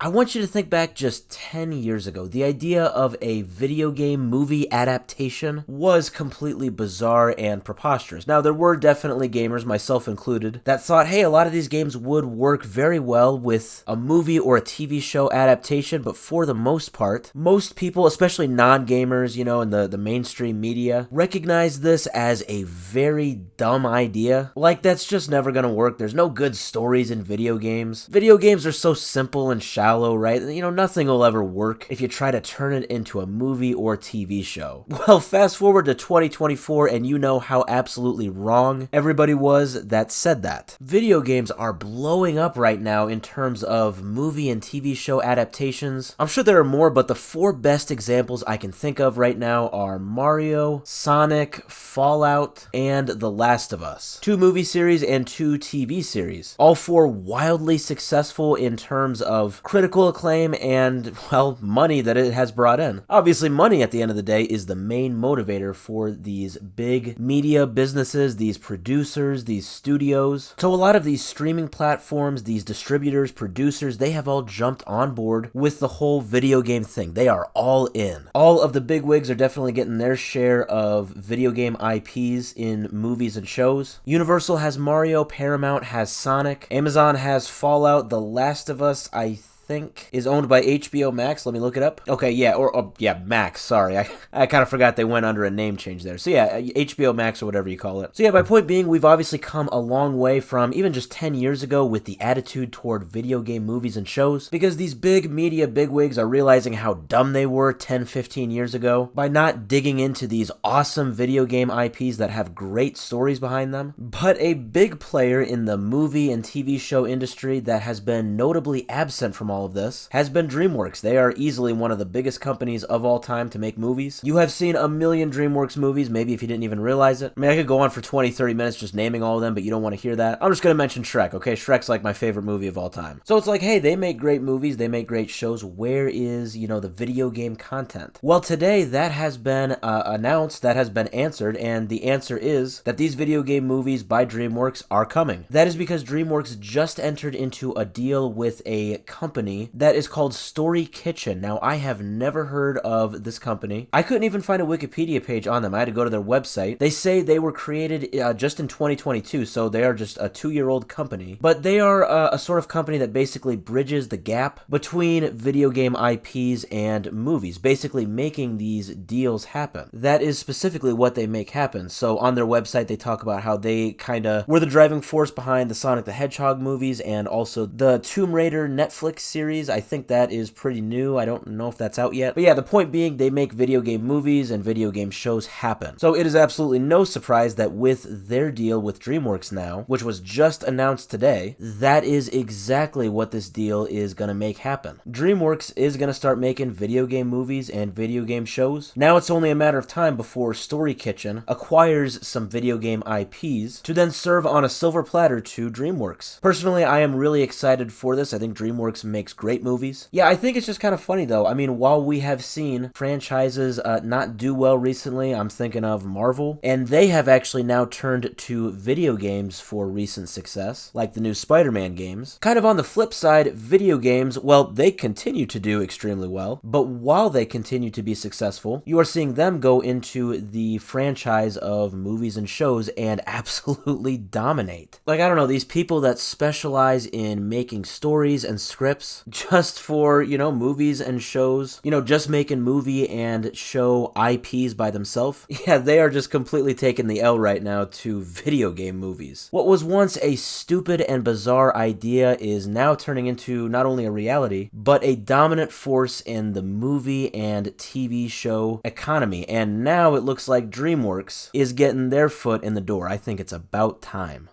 I want you to think back just 10 years ago. The idea of a video game movie adaptation was completely bizarre and preposterous. Now, there were definitely gamers, myself included, that thought, hey, a lot of these games would work very well with a movie or a TV show adaptation, but for the most part, most people, especially non-gamers, in the mainstream media, recognize this as a very dumb idea. Like, that's just never gonna work. There's no good stories in video games. Video games are so simple and shallow, right? Nothing will ever work if you try to turn it into a movie or TV show. Well, fast forward to 2024 and you know how absolutely wrong everybody was that said that. Video games are blowing up right now in terms of movie and TV show adaptations. I'm sure there are more, but the four best examples I can think of right now are Mario, Sonic, Fallout, and The Last of Us. 2 movie series and 2 TV series. All 4 wildly successful in terms of critical acclaim and, well, money that it has brought in. Obviously, money at the end of the day is the main motivator for these big media businesses, these producers, these studios. So a lot of these streaming platforms, these distributors, producers, they have all jumped on board with the whole video game thing. They are all in. All of the bigwigs are definitely getting their share of video game IPs in movies and shows. Universal has Mario, Paramount has Sonic, Amazon has Fallout, The Last of Us, I think is owned by HBO Max. Let me look it up. Okay, yeah, yeah, Max, sorry. I kind of forgot they went under a name change there. So yeah, HBO Max or whatever you call it. So yeah, my point being, we've obviously come a long way from even just 10 years ago with the attitude toward video game movies and shows, because these big media bigwigs are realizing how dumb they were 10, 15 years ago by not digging into these awesome video game IPs that have great stories behind them. But a big player in the movie and TV show industry that has been notably absent from all of this has been DreamWorks. They are easily one of the biggest companies of all time to make movies. You have seen a million DreamWorks movies, maybe if you didn't even realize it. I mean, I could go on for 20, 30 minutes just naming all of them, but you don't want to hear that. I'm just going to mention Shrek, okay? Shrek's like my favorite movie of all time. So it's like, hey, they make great movies, they make great shows. Where is, the video game content? Well, today that has been announced, that has been answered, and the answer is that these video game movies by DreamWorks are coming. That is because DreamWorks just entered into a deal with a company that is called Story Kitchen. Now, I have never heard of this company. I couldn't even find a Wikipedia page on them. I had to go to their website. They say they were created just in 2022, so they are just a 2-year-old company. But they are a sort of company that basically bridges the gap between video game IPs and movies, basically making these deals happen. That is specifically what they make happen. So on their website, they talk about how they kind of were the driving force behind the Sonic the Hedgehog movies and also the Tomb Raider Netflix series. I think that is pretty new. I don't know if that's out yet. But yeah, the point being, they make video game movies and video game shows happen. So it is absolutely no surprise that with their deal with DreamWorks now, which was just announced today, that is exactly what this deal is going to make happen. DreamWorks is going to start making video game movies and video game shows. Now it's only a matter of time before Story Kitchen acquires some video game IPs to then serve on a silver platter to DreamWorks. Personally, I am really excited for this. I think DreamWorks makes great movies. Yeah, I think it's just kind of funny though. I mean, while we have seen franchises not do well recently, I'm thinking of Marvel, and they have actually now turned to video games for recent success, like the new Spider-Man games. Kind of on the flip side, video games, well, they continue to do extremely well, but while they continue to be successful, you are seeing them go into the franchise of movies and shows and absolutely dominate. Like, I don't know, these people that specialize in making stories and scripts just for, movies and shows, just making movie and show IPs by themselves. Yeah, they are just completely taking the L right now to video game movies. What was once a stupid and bizarre idea is now turning into not only a reality, but a dominant force in the movie and TV show economy. And now it looks like DreamWorks is getting their foot in the door. I think it's about time.